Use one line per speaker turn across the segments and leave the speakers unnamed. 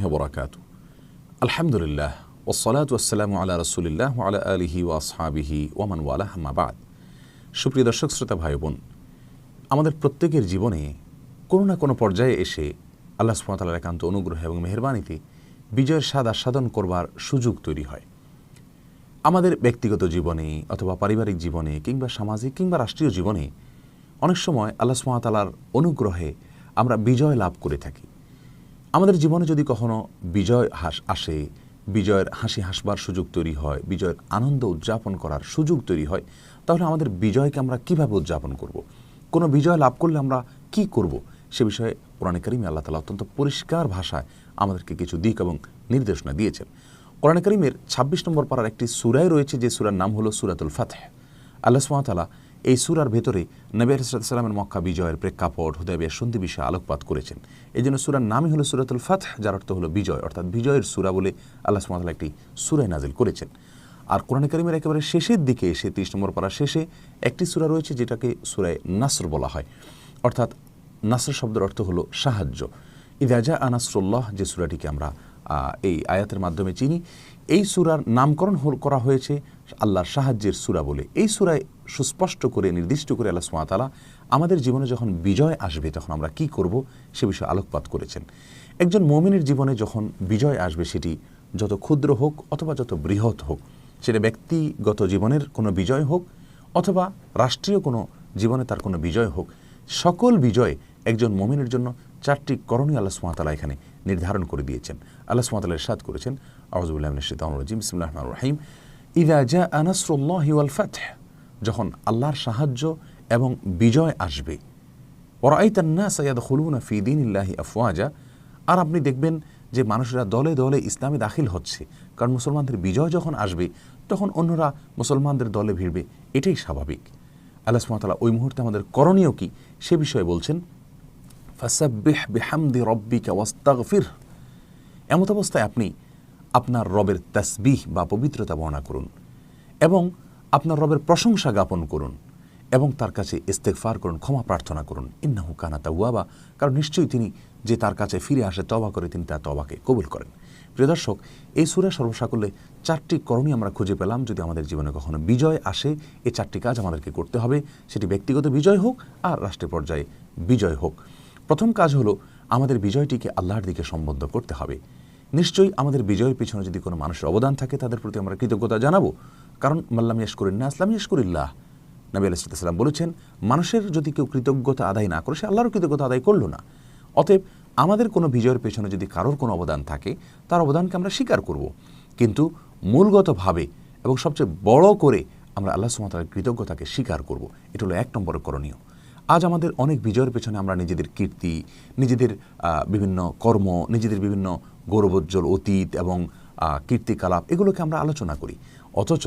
ওয়া বারাকাতুহু। আলহামদুলিল্লাহ ওয়াসসালাতু ওয়াসসালামু আলা রাসূলিল্লাহ ওয়া আলা আলিহি ওয়া আসহাবিহি ওয়া মান ওয়ালাহ, আম্মা বা'দ। সুপ্রিয় দর্শক শ্রোতা ভাই বোন, আমাদের প্রত্যেকের জীবনে কোনো না কোনো পর্যায়ে এসে আল্লাহ সুবহানাহু ওয়া তাআলার একান্ত অনুগ্রহ এবং মেহেরবানিতে বিজয়ের স্বাদ আস্বাদন করবার সুযোগ তৈরি হয়। আমাদের ব্যক্তিগত জীবনে অথবা পারিবারিক জীবনে কিংবা সামাজিক কিংবা রাষ্ট্রীয় জীবনে অনেক সময় আল্লাহ সুবহানাহু ওয়া তাআলার অনুগ্রহে আমরা বিজয় লাভ করে থাকি। আমাদের জীবনে যদি কখনো বিজয় আসে, বিজয়ের হাসি হাসবার সুযোগ তৈরি হয়, বিজয়ের আনন্দ উদযাপন করার সুযোগ তৈরি হয়, তাহলে আমাদের বিজয়কে আমরা কীভাবে উদযাপন করব? কোনো বিজয় লাভ করলে আমরা কি করব? সে বিষয়ে কোরআনে কারিমে আল্লাহ তাআলা অত্যন্ত পরিষ্কার ভাষায় আমাদেরকে কিছু দিক এবং নির্দেশনা দিয়েছেন। কোরআনে কারিমের ২৬ নম্বর পারার একটি সূরায় রয়েছে, যে সূরার নাম হলো সূরাতুল ফাতহ। আল্লাহ সুবহানাহু ওয়া তাআলা এই সূরার ভেতরে নবী আলাইহিস সালামের মক্কা বিজয়ের প্রেক্ষাপট, হুদায়বিয়ার সন্ধি বিষয়ে আলোকপাত করেছেন। এই জন্য সূরার নামই হলো সূরাতুল ফাতহ, যার অর্থ হলো বিজয়, অর্থাৎ বিজয়ের সূরা বলে আল্লাহ সুবহানাহু ওয়া তাআলা একটি সূরা নাজিল করেছেন। আর কোরআনে কারিমের একেবারে শেষের দিকে এসে ৩০ নম্বর পারার শেষে একটি সূরা রয়েছে যেটাকে সূরায়ে নাসর বলা হয়, অর্থাৎ নাসর শব্দের অর্থ হলো সাহায্য। ইযা জাআ নাসরুল্লাহ, যে সূরাটিকে আমরা এই আয়াতের মাধ্যমে চিনি, এই সূরার নামকরণ করা হয়েছে আল্লাহর সাহায্যের সূরা বলে। এই সূরায় সুস্পষ্ট করে নির্দিষ্ট করে আল্লাহ সুবহানাহু ওয়া তাআলা আমাদের জীবনে যখন বিজয় আসবে তখন আমরা কি করব সে বিষয়ে আলোকপাত করেছেন। একজন মুমিনের জীবনে যখন বিজয় আসবে, সেটি যত ক্ষুদ্র হোক অথবা যত বৃহৎ হোক, সেটা ব্যক্তিগত জীবনের কোনো বিজয় হোক অথবা রাষ্ট্রীয় কোনো জীবনে তার কোনো বিজয় হোক, সকল বিজয় একজন মুমিনের জন্য ৪টি করণীয় আল্লাহ সুবহানাহু ওয়া তাআলা এখানে নির্ধারণ করে দিয়েছেন। আল্লাহ সুবহানাহু ওয়া তাআলা ইরশাদ করেছেন, আউযু বিল্লাহি মিনাশ শাইতানির রাজিম, বিসমিল্লাহির রহমানির রহিম, ইযা জাআ নাসরুল্লাহি ওয়াল ফাতহ, যখন আল্লাহর সাহায্য এবং বিজয় আসবে, ওয়া রাআইতান নাসা ইয়াদখুলুনা ফি দীনিল্লাহি আফওয়াজা, আর আপনি দেখবেন যে মানুষেরা দলে দলে ইসলামে দাখিল হচ্ছে। কারণ মুসলমানদের বিজয় যখন আসবে তখন অন্যরা মুসলমানদের দলে ভিড়বে, এটাই স্বাভাবিক। আল্লাহ সুবহানাহু ওয়া তাআলা ওই মুহূর্তে আমাদের করণীয় কি সে বিষয়ে বলছেন, ফাসাব্বিহ বিহামদি রাব্বিকা ওয়াস্তাগফির, এমত অবস্থায় আপনি আপনার রবের তাসবিহ বা পবিত্রতা বর্ণনা করুন এবং আপনার রবের প্রশংসা জ্ঞাপন করুন এবং তার কাছে ইস্তেগফার করুন, ক্ষমা প্রার্থনা করুন। ইন্নাহু কানা তাওয়াবা, কারণ নিশ্চয়ই তিনি যে তার কাছে ফিরে আসে, তওবা করে, তিনি তার তওবাকে কবুল করেন। প্রিয় দর্শক, এই সূরা সর্বসাকুল্যে ৪টি করণীয় আমরা খুঁজে পেলাম। যদি আমাদের জীবনে কখনো বিজয় আসে, এই ৪টি কাজ আমাদেরকে করতে হবে, সেটি ব্যক্তিগত বিজয় হোক আর রাষ্ট্রীয় পর্যায়ে বিজয় হোক। প্রথম কাজ হলো আমাদের বিজয়টিকে আল্লাহর দিকে সম্বদ্ধ করতে হবে। নিশ্চয়ই আমাদের বিজয়ের পিছনে যদি কোনো মানুষের অবদান থাকে, তাদের প্রতি আমরা কৃতজ্ঞতা জানাবো, কারণ মাল্লাম ইয়াশকুরিন নাস লাম ইয়াশকুরিল্লাহ। নবী আলাইহিস সালাম বলেছেন, মানুষের যদি কেউ কৃতজ্ঞতা আদায় না করে, সে আল্লাহরও কৃতজ্ঞতা আদায় করলো না। অতএব আমাদের কোনো বিজয়ের পেছনে যদি কারোর কোনো অবদান থাকে, তার অবদানকে আমরা স্বীকার করব, কিন্তু মূলগতভাবে এবং সবচেয়ে বড় করে আমরা আল্লাহ সুবহানাহু ওয়া তাআলার কৃতজ্ঞতাকে স্বীকার করব। এটা হলো ১ নম্বর করণীয়। আজ আমাদের অনেক বিজয়ের পেছনে আমরা নিজেদের কীর্তি, নিজেদের বিভিন্ন কর্ম, নিজেদের বিভিন্ন গৌরবোজ্জ্বল অতীত এবং কীর্তিকলাপ, এগুলোকে আমরা আলোচনা করি, অথচ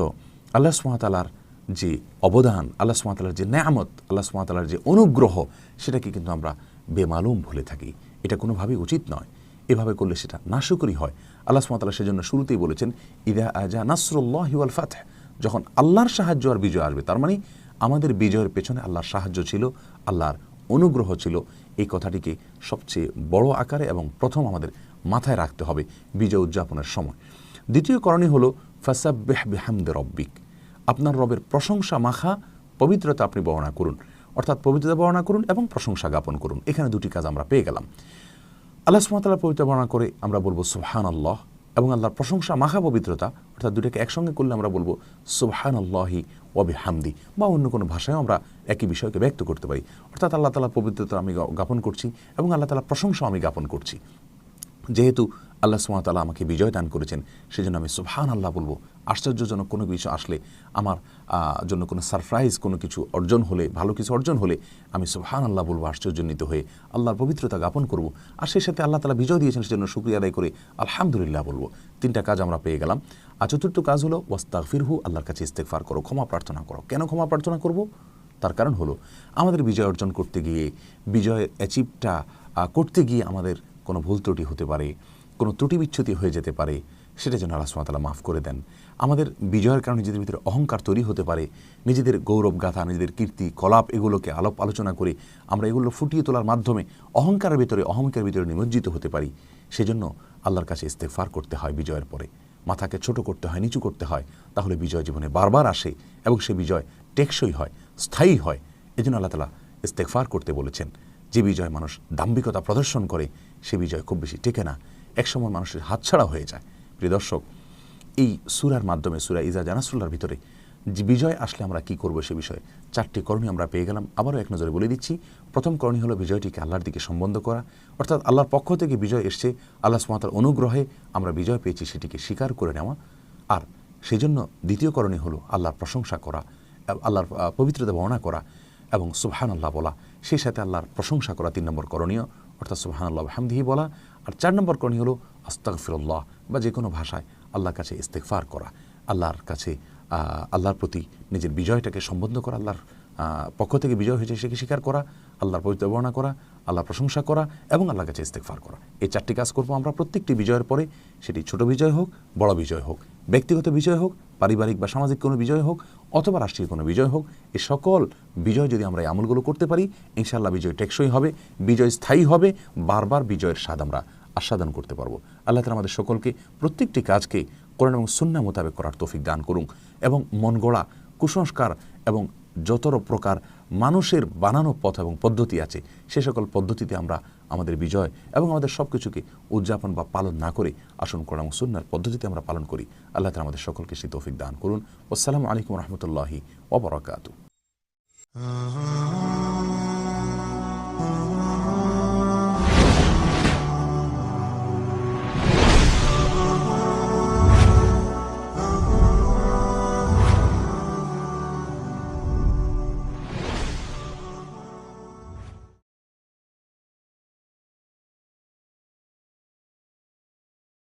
আল্লাহ সুবহানাহু ওয়া তাআলার যে অবদান, আল্লাহ সুবহানাহু ওয়া তাআলার যে নেয়ামত, আল্লাহ সুবহানাহু ওয়া তাআলার যে অনুগ্রহ, সেটাকে কিন্তু আমরা বেমালুম ভুলে থাকি। এটা কোনোভাবেই উচিত নয়। এভাবে করলে সেটা নাশুকরি হয়। আল্লাহ সুবহানাহু ওয়া তাআলা সেজন্য শুরুতেই বলেছেন, ইযা জাআ নাসরুল্লাহি ওয়াল ফাতহ, যখন আল্লাহর সাহায্য আর বিজয় আসবে। তার মানে আমাদের বিজয়ের পেছনে আল্লাহর সাহায্য ছিল, আল্লাহর অনুগ্রহ ছিল। এই কথাটিকে সবচেয়ে বড় আকারে এবং প্রথম আমাদের মাথায় রাখতে হবে বিজয় উদযাপনের সময়। দ্বিতীয় করণীয় হলো ফাসাব্বিহ বিহামদি রাব্বিক, আপনার রবের প্রশংসা মাখা পবিত্রতা আপনি বর্ণনা করুন, অর্থাৎ পবিত্রতা বর্ণনা করুন এবং প্রশংসা জ্ঞাপন করুন। এখানে দুটি কাজ আমরা পেয়ে গেলাম। আল্লাহ সুবহানাহু ওয়া তাআলার পবিত্রতা বর্ণনা করে আমরা বলবো সুবহানাল্লাহ, এবং আল্লাহর প্রশংসা মাখা পবিত্রতা, অর্থাৎ দুটাকে একসঙ্গে করলে আমরা বলবো সুবহানাল্লাহি ওয়া বিহামদি, বা অন্য কোনো ভাষায় আমরা একই বিষয়কে ব্যক্ত করতে পারি। অর্থাৎ আল্লাহ তাআলার পবিত্রতা আমি জ্ঞাপন করছি এবং আল্লাহ তাআলার প্রশংসা আমি জ্ঞাপন করছি। যেহেতু আল্লাহ সুবহানাহু ওয়া তাআলা আমাকে বিজয় দান করেছেন, সেজন্য আমি সুবহানাল্লাহ বলবো। আশ্চর্যজনক কোনো কিছু আসলে, আমার জন্য কোনো সারপ্রাইজ কোনো কিছু অর্জন হলে, ভালো কিছু অর্জন হলে আমি সুবহানাল্লাহ বলবো, আশ্চর্যান্বিত হয়ে আল্লাহর পবিত্রতা জ্ঞাপন করব। আর সেই সাথে আল্লাহ তাআলা বিজয় দিয়েছেন সেজন্য শুকরিয়া আদায় করে আলহামদুলিল্লাহ বলবো। 3টা কাজ আমরা পেয়ে গেলাম। আর চতুর্থ কাজ হলো ওয়াস্তাগফিরহু, আল্লাহর কাছে ইস্তেগফার করো, ক্ষমা প্রার্থনা করো। কেন ক্ষমা প্রার্থনা করব? তার কারণ হলো আমাদের বিজয় অর্জন করতে গিয়ে, বিজয়ের অ্যাচিভটা করতে গিয়ে আমাদের কোনো ভুল ত্রুটি হতে পারে, কোনো ত্রুটি বিচ্ছুতি হয়ে যেতে পারে, সেটা যেন আল্লাহ সুবহানাহু ওয়া তাআলা মাফ করে দেন। আমাদের বিজয়ের কারণে নিজেদের ভিতরে অহংকার তৈরি হতে পারে, নিজেদের গৌরব গাথা, নিজেদের কীর্তি কলাপ এগুলোকে আলোচনা করে আমরা এগুলো ফুটিয়ে তোলার মাধ্যমে অহংকারের ভিতরে নিমজ্জিত হতে পারি। সেজন্য আল্লাহর কাছে ইস্তেগফার করতে হয়। বিজয়ের পরে মাথাকে ছোট করতে হয়, নিচু করতে হয়, তাহলে বিজয় জীবনে বারবার আসে এবং সে বিজয় টেকসই হয়, স্থায়ী হয়। এজন্য আল্লাহ তাআলা ইস্তেগফার করতে বলেছেন। যে বিজয় মানুষ দাম্ভিকতা প্রদর্শন করে সে বিজয় খুব বেশি টেকে না, একসময় মানুষের হাতছাড়া হয়ে যায়। প্রিয় দর্শক, এই সূরার মাধ্যমে, সূরা ইজা জা নাসরুল্লাহর ভিতরে যে বিজয় আসলে আমরা কি করব সে বিষয়ে 4টি করণীয় আমরা পেয়ে গেলাম। আবারও এক নজরে বলে দিচ্ছি। প্রথম করণীয় হলো বিজয়টিকে আল্লাহর দিকে সম্বন্ধ করা, অর্থাৎ আল্লাহর পক্ষ থেকে বিজয় এসছে, আল্লাহ সুবহানাহু ওয়া তাআলার অনুগ্রহে আমরা বিজয় পেয়েছি সেটিকে স্বীকার করে নেওয়া। আর সেই জন্য দ্বিতীয় করণীয় হলো আল্লাহর প্রশংসা করা, আল্লাহর পবিত্রতা বর্ণনা করা এবং সুবহানাল্লাহ বলা, সেই সাথে আল্লাহর প্রশংসা করা 3 নম্বর করণীয়, অর্থাৎ সুবহানাল্লাহ ওয়া বিহামদিহি বলা। আর 4 নম্বর করণীয় হলো আস্তাগফিরুল্লাহ, বা যে কোনো ভাষায় আল্লাহর কাছে ইস্তেগফার করা, আল্লাহর কাছে আল্লাহর প্রতি নিজের বিজয়টাকে সম্বোধন করা, আল্লাহর পক্ষ থেকে বিজয় হয়েছে সেকে স্বীকার করা, আল্লাহর পবিত্র বর্ণনা করা, আল্লাহর প্রশংসা করা এবং আল্লাহর কাছে ইস্তেগফার করা। এই 4টি কাজ করবো আমরা প্রত্যেকটি বিজয়ের পরে, সেটি ছোট বিজয় হোক, বড় বিজয় হোক, ব্যক্তিগত বিজয় হোক, পারিবারিক বা সামাজিক কোনো বিজয় হোক, অথবা রাষ্ট্রীয় কোনো বিজয় হোক। এই সকল বিজয় যদি আমরা এই আমলগুলো করতে পারি, ইনশাআল্লাহ বিজয় টেকসই হবে, বিজয় স্থায়ী হবে, বারবার বিজয়ের স্বাদ আমরা আস্বাদন করতে পারবো। আল্লাহ তাআলা আমাদের সকলকে প্রত্যেকটি কাজকে কোরআন এবং সুন্নাহ মোতাবেক করার তৌফিক দান করুন এবং মন গড়া কুসংস্কার এবং যত প্রকার মানুষের বানানো পথ এবং পদ্ধতি আছে সে সকল পদ্ধতিতে আমরা আমাদের বিজয় এবং আমাদের সব কিছুকে উদযাপন বা পালন না করে আসুন কোরআন এবং সুন্নাহর পদ্ধতিতে আমরা পালন করি। আল্লাহ তাআলা আমাদের সকলকে সেই তৌফিক দান করুন। আসসালামু আলাইকুম ওয়া রাহমাতুল্লাহি ওয়া বারাকাতুহু।